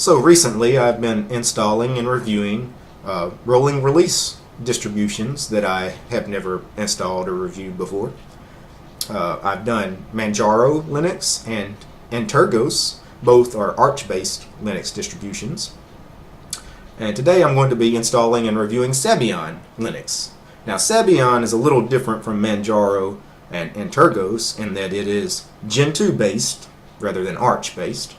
So recently I've been installing and reviewing rolling release distributions that I have never installed or reviewed before. I've done Manjaro Linux and Antergos. Both are Arch-based Linux distributions. And today I'm going to be installing and reviewing Sabayon Linux. Now Sabayon is a little different from Manjaro and Antergos in that it is Gentoo based rather than Arch based.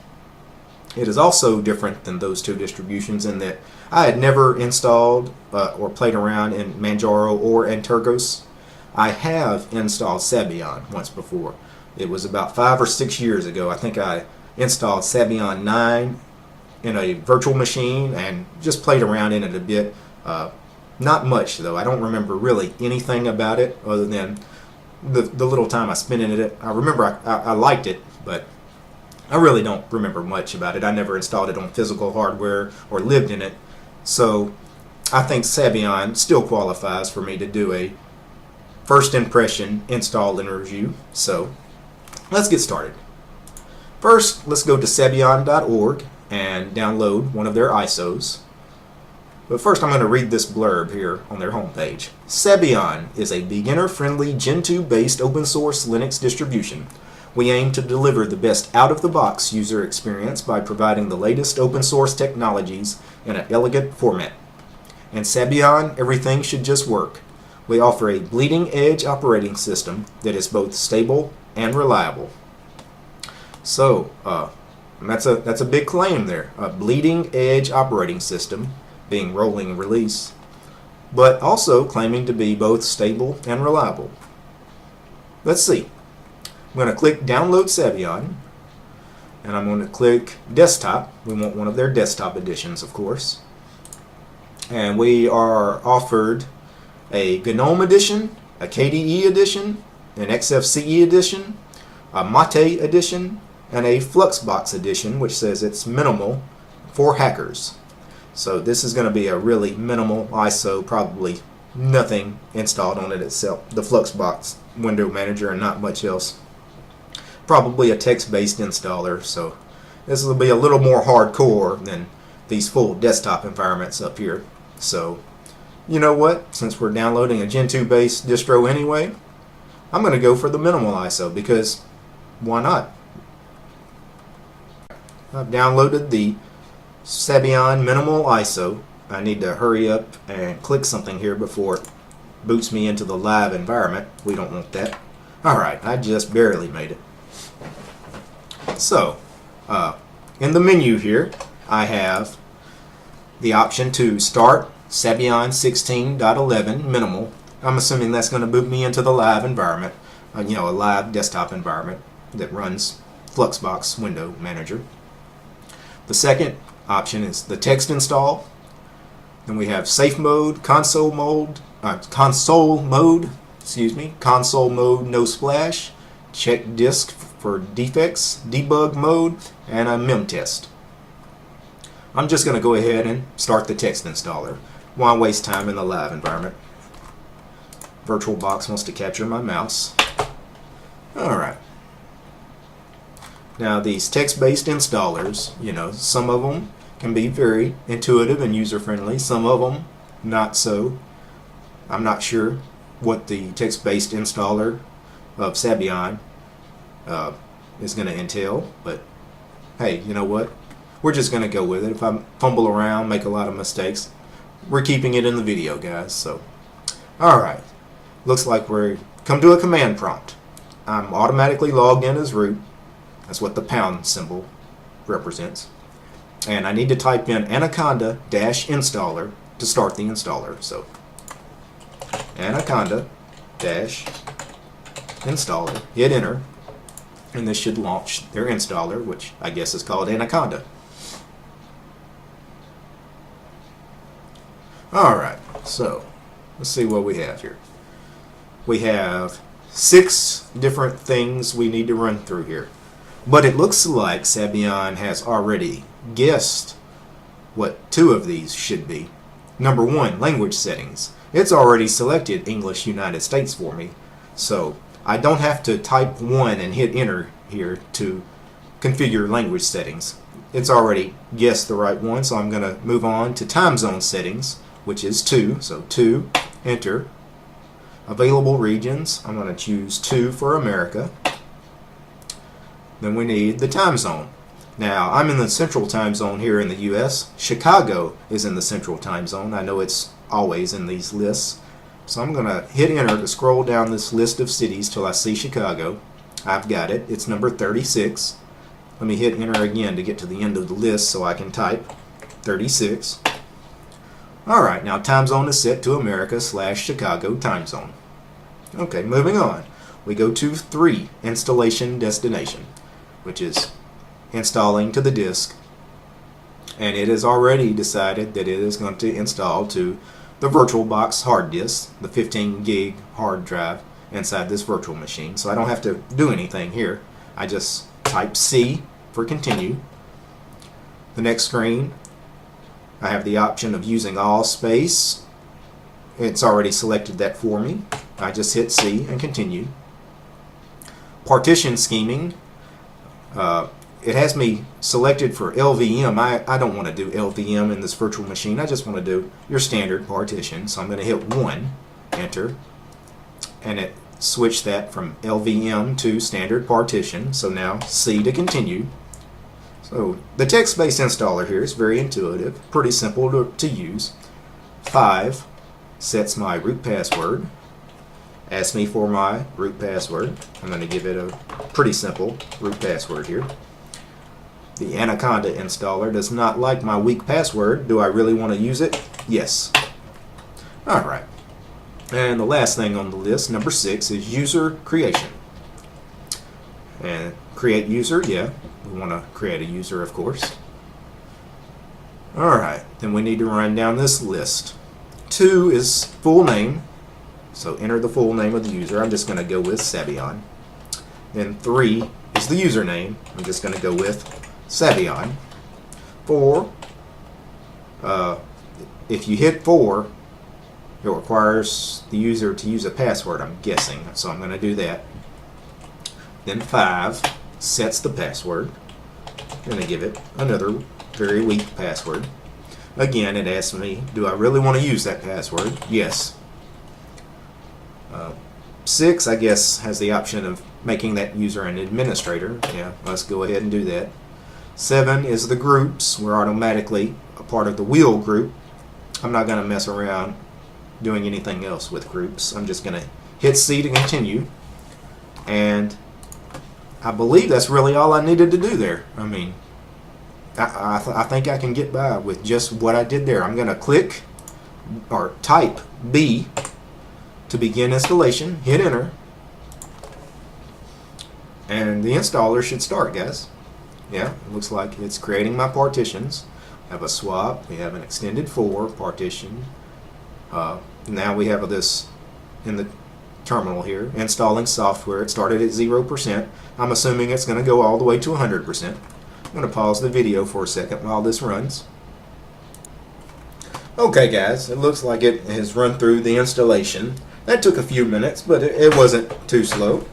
It is also different than those two distributions in that I had never installed or played around in Manjaro or Antergos. I have installed Sabayon once before. It was about 5 or 6 years ago. I think I installed Sabayon 9 in a virtual machine and just played around in it a bit. Not much though. I don't remember really anything about it other than the little time I spent in it. I remember I liked it, but I really don't remember much about it. I never installed it on physical hardware or lived in it. So I think Sabayon still qualifies for me to do a first impression install and review. So let's get started. First, let's go to sabayon.org and download one of their ISOs. But first I'm going to read this blurb here on their homepage. Sabayon is a beginner-friendly Gentoo-based open-source Linux distribution. We aim to deliver the best out-of-the-box user experience by providing the latest open-source technologies in an elegant format. In Sabayon, everything should just work. We offer a bleeding-edge operating system that is both stable and reliable. So, that's a big claim there. A bleeding-edge operating system, being rolling release, but also claiming to be both stable and reliable. Let's see. I'm going to click Download Sabayon, and I'm going to click Desktop. We want one of their desktop editions, of course. And we are offered a GNOME edition, a KDE edition, an XFCE edition, a Mate edition, and a Fluxbox edition, which says it's minimal for hackers. So this is going to be a really minimal ISO, probably nothing installed on it itself. The Fluxbox window manager and not much else. Probably a text-based installer, so this will be a little more hardcore than these full desktop environments up here. So, you know what? Since we're downloading a Gentoo-based distro anyway, I'm going to go for the minimal ISO because why not? I've downloaded the Sabayon minimal ISO. I need to hurry up and click something here before it boots me into the live environment. We don't want that. Alright, I just barely made it. So, in the menu here, I have the option to start Sabayon 16.11 minimal. I'm assuming that's going to boot me into the live environment, a live desktop environment that runs Fluxbox window manager. The second option is the text install. Then we have safe mode, console mode, console mode no splash, check disk for defects, debug mode, and a mem test. I'm just going to go ahead and start the text installer. Why waste time in the live environment? VirtualBox wants to capture my mouse. Alright. Now these text-based installers, some of them can be very intuitive and user-friendly, some of them not so. I'm not sure what the text-based installer of Sabayon is going to entail, but hey, you know what? We're just going to go with it. If I fumble around, make a lot of mistakes, we're keeping it in the video, guys. So, alright. Looks like we're come to a command prompt. I'm automatically logged in as root. That's what the pound symbol represents. And I need to type in anaconda-installer to start the installer. So, anaconda-installer, hit enter, and this should launch their installer, which I guess is called Anaconda. Alright, so let's see what we have here. We have 6 different things we need to run through here. But it looks like Sabayon has already guessed what 2 of these should be. Number 1, language settings. It's already selected English United States for me. So I don't have to type 1 and hit enter here to configure language settings. it's already guessed the right one, so I'm going to move on to time zone settings, which is 2. So 2, enter. Available regions, I'm going to choose 2 for America. Then we need the time zone. Now, I'm in the central time zone here in the US. Chicago is in the central time zone. I know it's always in these lists. So I'm going to hit enter to scroll down this list of cities till I see Chicago. I've got it. It's number 36. Let me hit enter again to get to the end of the list so I can type 36. Alright, now time zone is set to America/Chicago time zone. Okay, moving on. We go to 3, installation destination, which is installing to the disk, and it has already decided that it is going to install to the VirtualBox hard disk, the 15 gig hard drive inside this virtual machine. So I don't have to do anything here. I just type C for continue. The next screen, I have the option of using all space. It's already selected that for me. I just hit C and continue. Partition scheming. It has me selected for LVM. I don't want to do LVM in this virtual machine. I just want to do your standard partition. So I'm going to hit 1, enter, and it switched that from LVM to standard partition. So now C to continue. So the text-based installer here is very intuitive, pretty simple to use. 5 sets my root password. Asks me for my root password. I'm going to give it a pretty simple root password here. The Anaconda installer does not like my weak password. Do I really want to use it? Yes. Alright. And the last thing on the list, number 6, is user creation. And create user, yeah. We want to create a user, of course. Alright. Then we need to run down this list. 2 is full name. So enter the full name of the user. I'm just going to go with Sabayon. Then 3 is the username. I'm just going to go with Sabayon. 4, if you hit 4, it requires the user to use a password, I'm guessing. So I'm going to do that. Then 5 sets the password. I'm going to give it another very weak password. Again, it asks me, do I really want to use that password? Yes. 6, I guess, has the option of making that user an administrator. Yeah, let's go ahead and do that. 7 is the groups. We're automatically a part of the wheel group. I'm not going to mess around doing anything else with groups. I'm just going to hit C to continue. And I believe that's really all I needed to do there. I mean, I think I can get by with just what I did there. I'm going to click or type B to begin installation, hit enter, and the installer should start, guys. Yeah, it looks like it's creating my partitions. I have a swap, we have an extended 4 partition. Now we have this in the terminal here, installing software. It started at 0%. I'm assuming it's going to go all the way to 100%. I'm going to pause the video for a second while this runs. Okay guys, it looks like it has run through the installation. That took a few minutes, but it wasn't too slow.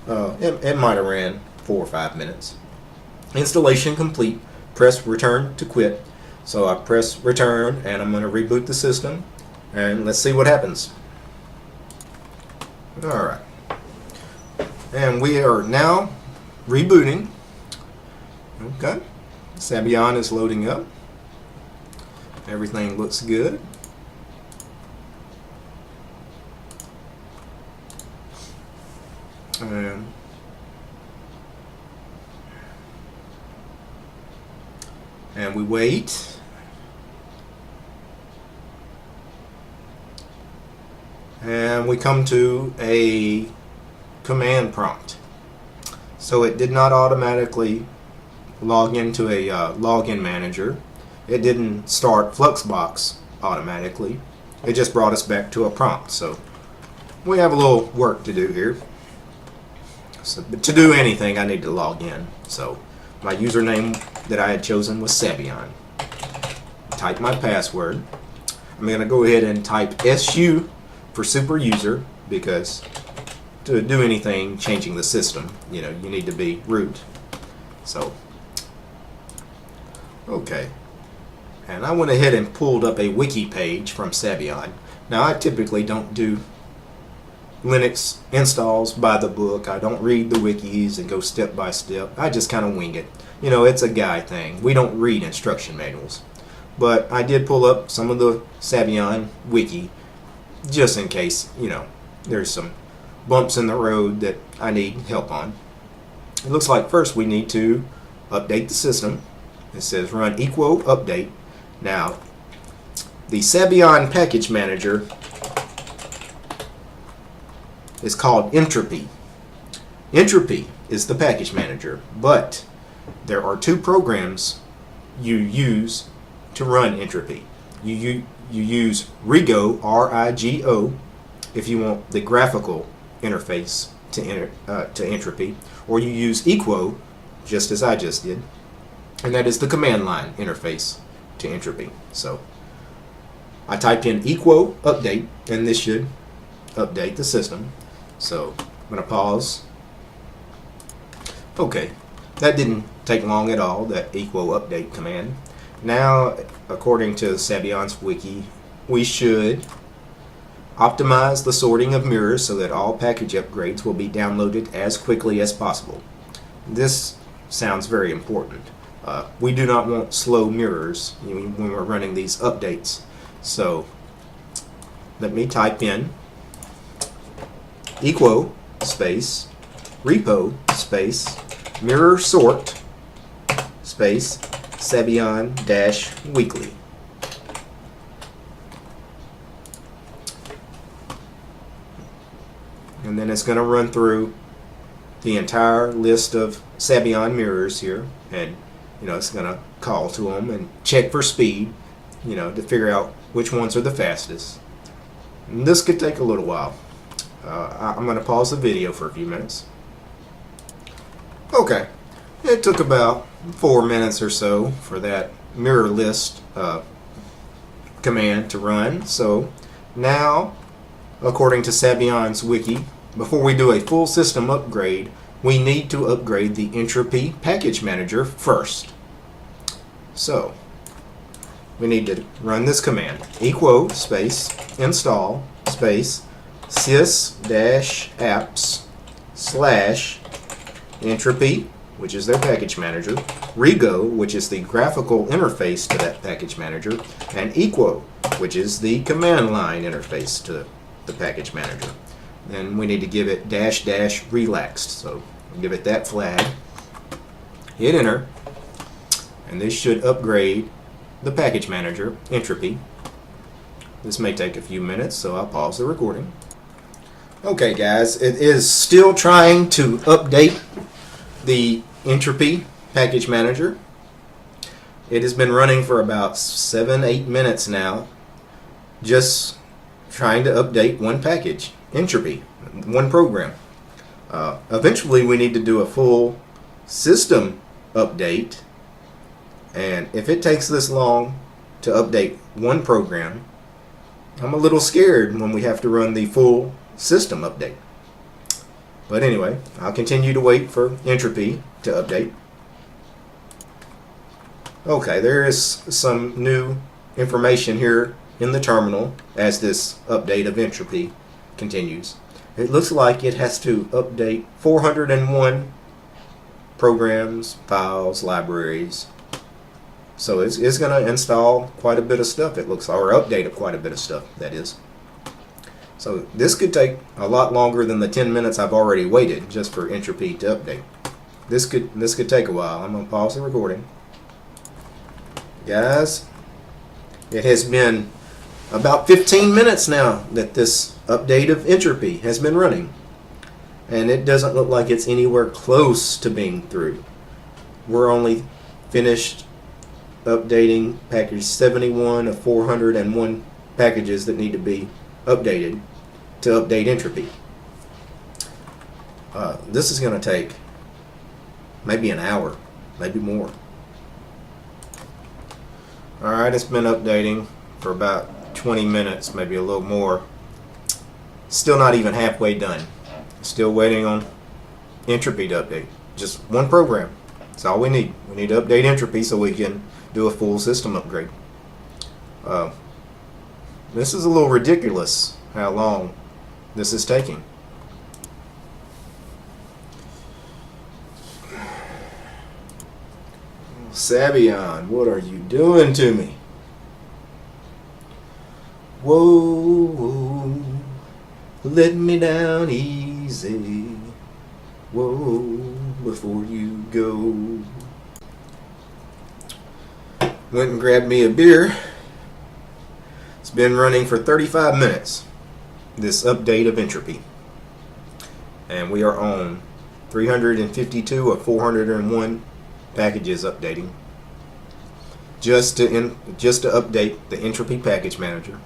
It might have ran 4 or 5 minutes. Installation complete. Press return to quit. So I press return and I'm going to reboot the system and let's see what happens. Alright. And we are now rebooting. Okay. Sabayon is loading up. Everything looks good. And we wait. And we come to a command prompt. So it did not automatically log into a login manager. It didn't start Fluxbox automatically. It just brought us back to a prompt. So we have a little work to do here. So, but to do anything, I need to log in. So my username that I had chosen was Sabayon. Type my password. I'm going to go ahead and type SU for super user because to do anything changing the system, you need to be root. So Okay, and I went ahead and pulled up a wiki page from Sabayon. Now I typically don't do Linux installs by the book. I don't read the wikis and go step by step. I just kind of wing it. You know, it's a guy thing. We don't read instruction manuals. But I did pull up some of the Sabayon wiki just in case, you know, there's some bumps in the road that I need help on. It looks like first we need to update the system. It says run equo update. Now, the Sabayon package manager is called Entropy. Entropy is the package manager, but there are two programs you use to run Entropy. You use Rigo, R-I-G-O, if you want the graphical interface to Entropy, or you use equo, just as I just did, and that is the command line interface to Entropy. So I typed in equo update, and this should update the system. So I'm going to pause. Okay, that didn't take long at all, that equo update command. Now, according to Sabayon's wiki, we should optimize the sorting of mirrors so that all package upgrades will be downloaded as quickly as possible. This sounds very important. We do not want slow mirrors when we're running these updates. So let me type in equo space repo space mirror sort space Sabayon -weekly. And then it's going to run through the entire list of Sabayon mirrors here, and you know, it's going to call to them and check for speed, you know, to figure out which ones are the fastest. And this could take a little while. I'm going to pause the video for a few minutes. Okay, it took about 4 minutes or so for that mirror list command to run. So now, according to Sabayon's wiki, before we do a full system upgrade, we need to upgrade the Entropy package manager first. So we need to run this command, equo space install space sys-apps / Entropy, which is their package manager, Rigo, which is the graphical interface to that package manager, and equo, which is the command line interface to the package manager. Then we need to give it -- relaxed. So give it that flag, hit enter, and this should upgrade the package manager, Entropy. This may take a few minutes, so I'll pause the recording. Okay guys, it is still trying to update the Entropy package manager. It has been running for about 7-8 minutes now, just trying to update one package, Entropy, one program. Eventually we need to do a full system update, and if it takes this long to update one program, I'm a little scared when we have to run the full system update. But anyway, I'll continue to wait for Entropy to update. Okay, there is some new information here in the terminal as this update of Entropy continues. It looks like it has to update 401 programs, files, libraries. So it's going to install quite a bit of stuff, it looks, or update quite a bit of stuff, that is. So this could take a lot longer than the 10 minutes I've already waited just for Entropy to update. This could take a while. I'm going to pause the recording. Guys, it has been about 15 minutes now that this update of Entropy has been running, and it doesn't look like it's anywhere close to being through. We're only finished updating package 71 of 401 packages that need to be updated to update Entropy. This is going to take maybe an hour, maybe more. Alright, it's been updating for about 20 minutes, maybe a little more. Still not even halfway done. Still waiting on Entropy to update. Just one program. That's all we need. We need to update Entropy so we can do a full system upgrade. This is a little ridiculous how long this is taking. Sabayon, what are you doing to me? Whoa, whoa, let me down easy. Whoa, before you go. Went and grabbed me a beer. It's been running for 35 minutes, this update of entropy. And we are on 352 of 401 packages updating. Just to update the entropy package manager.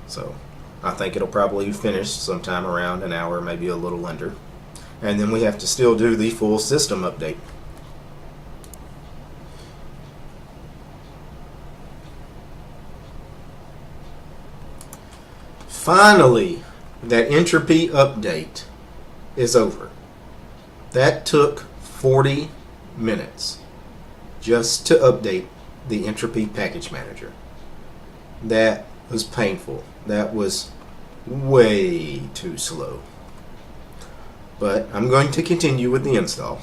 So I think it'll probably finish sometime around an hour, maybe a little under. And then we have to still do the full system update. Finally, that entropy update is over. That took 40 minutes just to update the entropy package manager. That was painful. That was way too slow. But I'm going to continue with the install.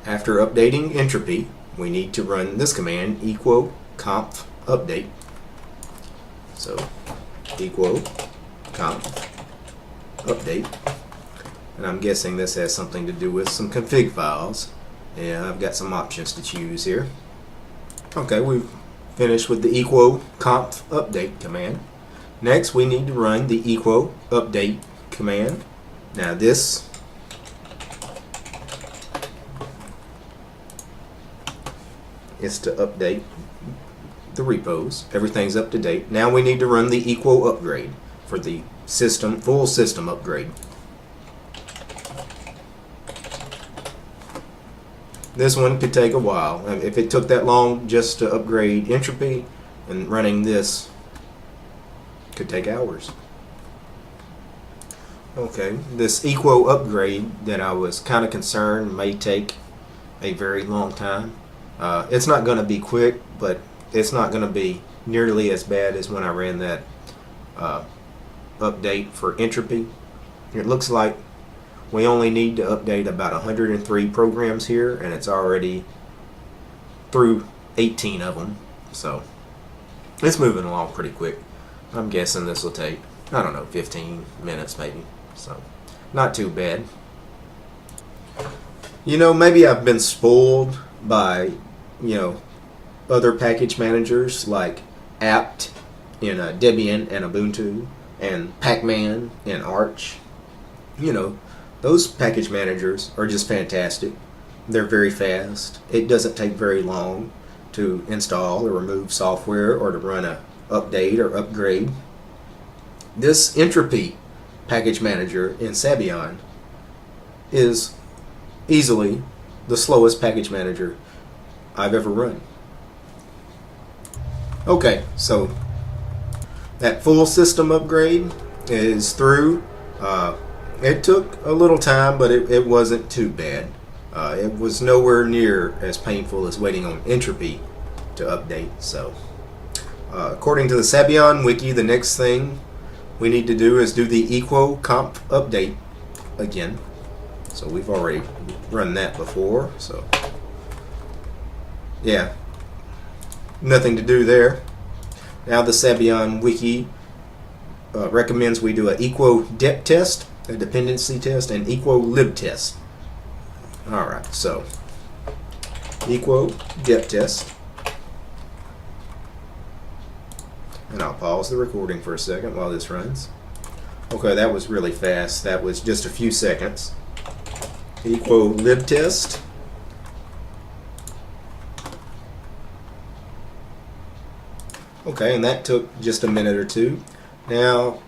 After updating entropy, we need to run this command, equo conf update. So equo conf update. And I'm guessing this has something to do with some config files. Yeah, I've got some options to choose here. Okay, we've finished with the equo conf update command. Next, we need to run the equo update command. Now this is to update the repos. Everything's up to date. Now we need to run the equo upgrade for the system, full system upgrade. This one could take a while. If it took that long just to upgrade entropy, and running this could take hours. Okay, this equo upgrade that I was kind of concerned may take a very long time. It's not going to be quick, but it's not going to be nearly as bad as when I ran that update for entropy. It looks like we only need to update about 103 programs here, and it's already through 18 of them. So it's moving along pretty quick. I'm guessing this will take, I don't know, 15 minutes maybe. So not too bad. You know, maybe I've been spoiled by, other package managers like apt in Debian and Ubuntu, and Pacman in Arch. Those package managers are just fantastic. They're very fast. It doesn't take very long to install or remove software or to run a update or upgrade. This entropy package manager in Sabayon is easily the slowest package manager I've ever run. Okay, so that full system upgrade is through. It took a little time, but it wasn't too bad. It was nowhere near as painful as waiting on entropy to update. So, according to the Sabayon wiki, the next thing we need to do is do the equo conf update again. So we've already run that before. So, yeah, nothing to do there. Now the Sabayon wiki recommends we do an equo dep test, a dependency test, and equo lib test. Alright, so equo dep test. And I'll pause the recording for a second while this runs. Okay, that was really fast. That was just a few seconds. Equo lib test. Okay, and that took just a minute or two. Now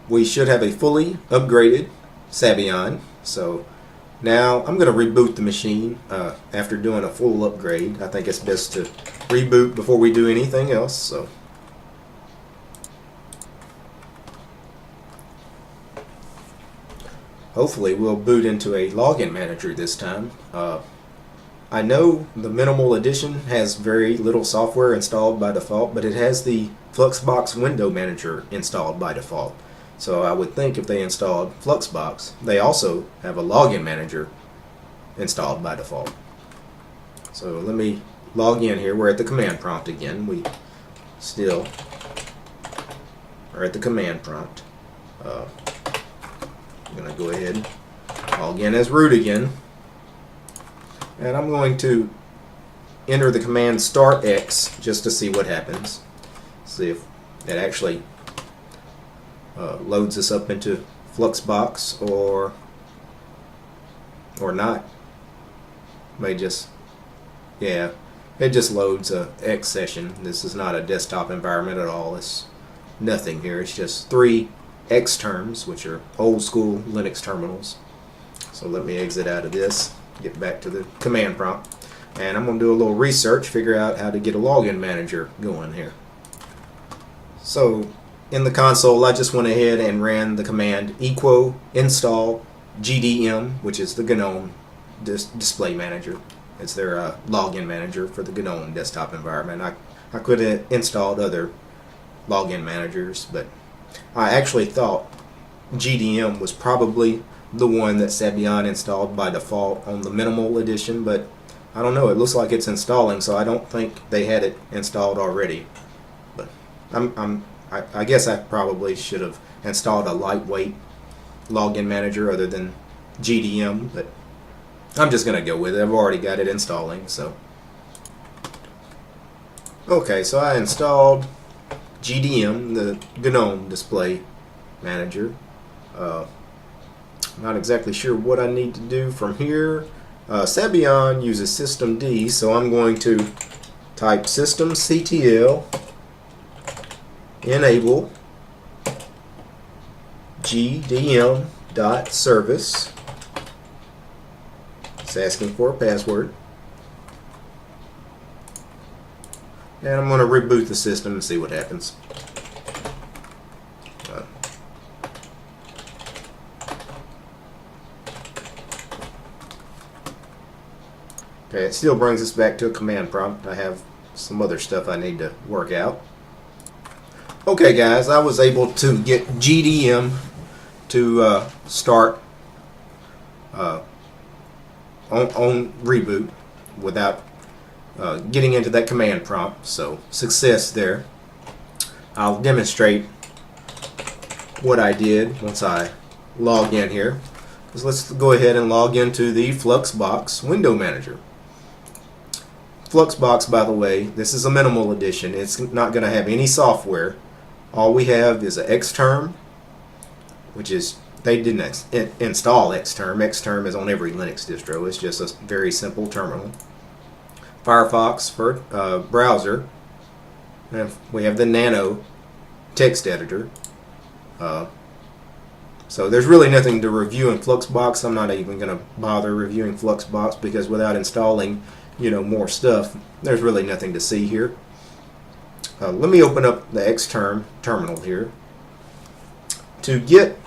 we should have a fully upgraded Sabayon. So now I'm going to reboot the machine after doing a full upgrade. I think it's best to reboot before we do anything else. So hopefully we'll boot into a login manager this time. I know the minimal edition has very little software installed by default, but it has the Fluxbox window manager installed by default. So I would think if they installed Fluxbox, they also have a login manager installed by default. So let me log in here. We're at the command prompt again. We still are at the command prompt. I'm going to go ahead and log in as root again. And I'm going to enter the command start X just to see what happens. See if it actually loads us up into Fluxbox or not. May just, yeah, it just loads a X session. This is not a desktop environment at all. It's nothing here. It's just 3 X terms, which are old school Linux terminals. So let me exit out of this, get back to the command prompt, and I'm going to do a little research, figure out how to get a login manager going here. So in the console, I just went ahead and ran the command equo install GDM, which is the GNOME display manager. It's their login manager for the GNOME desktop environment. I could have installed other login managers, but I actually thought GDM was probably the one that Sabayon installed by default on the minimal edition, but I don't know, it looks like it's installing, so I don't think they had it installed already. But I guess I probably should have installed a lightweight login manager other than GDM, but I'm just going to go with it. I've already got it installing, so. Okay, so I installed GDM, the GNOME display manager. Not exactly sure what I need to do from here. Sabayon uses systemd, so I'm going to type systemctl enable gdm.service. It's asking for a password. And I'm going to reboot the system and see what happens. Okay, it still brings us back to a command prompt. I have some other stuff I need to work out. Okay guys, I was able to get GDM to start on reboot without getting into that command prompt, so success there. I'll demonstrate what I did once I log in here. So let's go ahead and log into the Fluxbox window manager. Fluxbox, by the way, this is a minimal edition. It's not going to have any software. All we have is an Xterm, which is, they didn't install Xterm. Xterm is on every Linux distro. It's just a very simple terminal. Firefox for browser. And we have the Nano text editor. So there's really nothing to review in Fluxbox. I'm not even going to bother reviewing Fluxbox because without installing, more stuff, there's really nothing to see here. Let me open up the Xterm terminal here. To get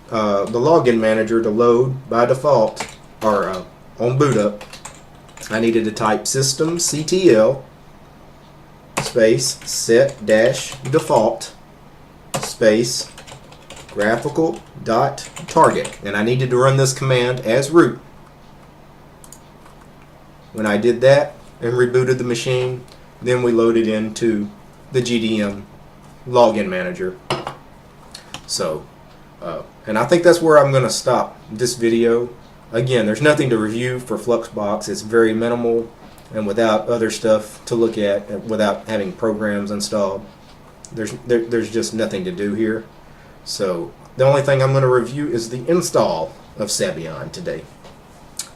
the login manager to load by default, or on boot up, I needed to type systemctl space set-default space graphical.target, and I needed to run this command as root. When I did that and rebooted the machine, then we loaded into the GDM login manager. So, and I think that's where I'm going to stop this video. Again, there's nothing to review for Fluxbox. It's very minimal and without other stuff to look at, without having programs installed. There's just nothing to do here. So the only thing I'm going to review is the install of Sabayon today.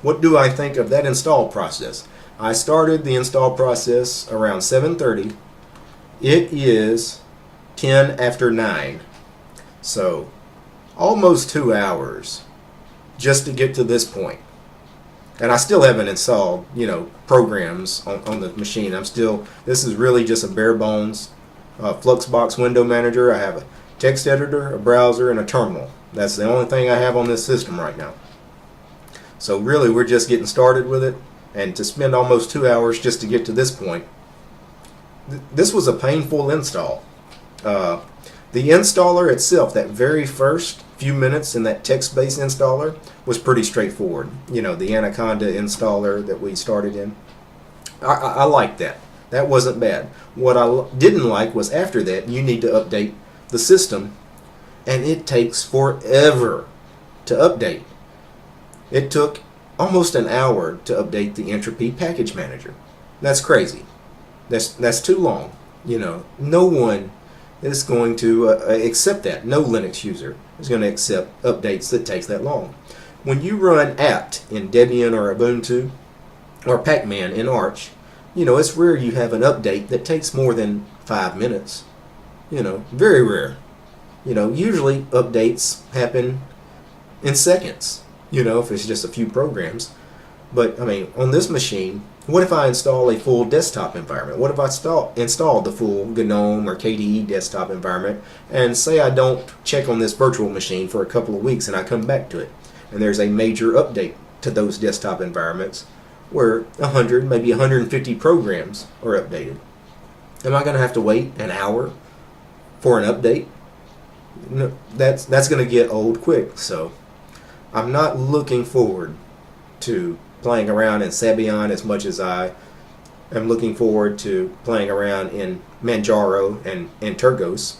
What do I think of that install process? I started the install process around 7:30. It is 10 after 9. So almost 2 hours just to get to this point. And I still haven't installed, programs on the machine. This is really just a bare bones Fluxbox window manager. I have a text editor, a browser, and a terminal. That's the only thing I have on this system right now. So really, we're just getting started with it. and to spend almost 2 hours just to get to this point, this was a painful install. The installer itself, that very first few minutes in that text-based installer, was pretty straightforward. You know, the Anaconda installer that we started in. I liked that. That wasn't bad. What I didn't like was after that, you need to update the system, and it takes forever to update. It took almost an hour to update the Entropy package manager. That's crazy. That's too long. You know, no one is going to accept that. No Linux user is going to accept updates that takes that long. When you run apt in Debian or Ubuntu or Pacman in Arch, you know, it's rare you have an update that takes more than 5 minutes. You know, very rare. You know, usually updates happen in seconds, you know, if it's just a few programs. But, I mean, on this machine, what if I install a full desktop environment? What if I install the full GNOME or KDE desktop environment, and say I don't check on this virtual machine for a couple of weeks and I come back to it, and there's a major update to those desktop environments where 100, maybe 150 programs are updated? Am I going to have to wait an hour for an update? No, that's going to get old quick. So I'm not looking forward to playing around in Sabayon as much as I am looking forward to playing around in Manjaro and Turgos,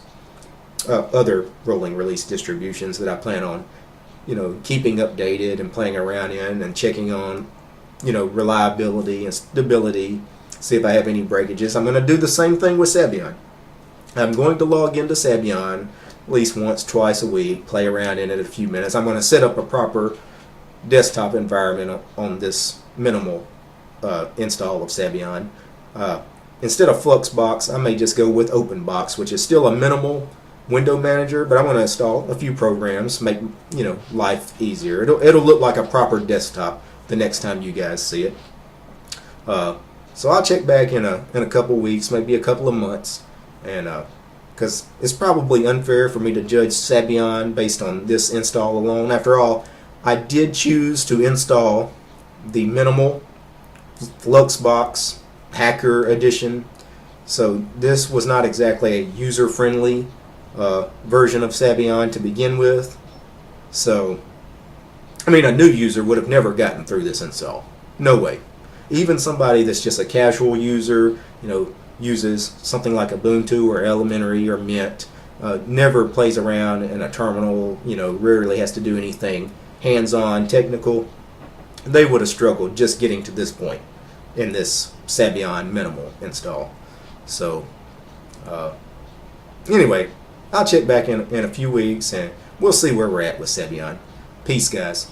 other rolling release distributions that I plan on, you know, keeping updated and playing around in and checking on, you know, reliability and stability, see if I have any breakages. I'm going to do the same thing with Sabayon. I'm going to log into Sabayon at least once, twice a week, play around in it a few minutes. I'm going to set up a proper desktop environment on this minimal install of Sabayon. Instead of Fluxbox, I may just go with OpenBox, which is still a minimal window manager, but I'm going to install a few programs, make, you know, life easier. It'll look like a proper desktop the next time you guys see it. So I'll check back in a couple weeks, maybe a couple of months, and because it's probably unfair for me to judge Sabayon based on this install alone. After all, I did choose to install the minimal Fluxbox Hacker Edition, so this was not exactly a user-friendly version of Sabayon to begin with. So, I mean, a new user would have never gotten through this install. No way. Even somebody that's just a casual user, you know, uses something like Ubuntu or Elementary or Mint, never plays around in a terminal, you know, rarely has to do anything hands-on, technical, they would have struggled just getting to this point in this Sabayon minimal install. So, anyway, I'll check back in a few weeks and we'll see where we're at with Sabayon. Peace, guys.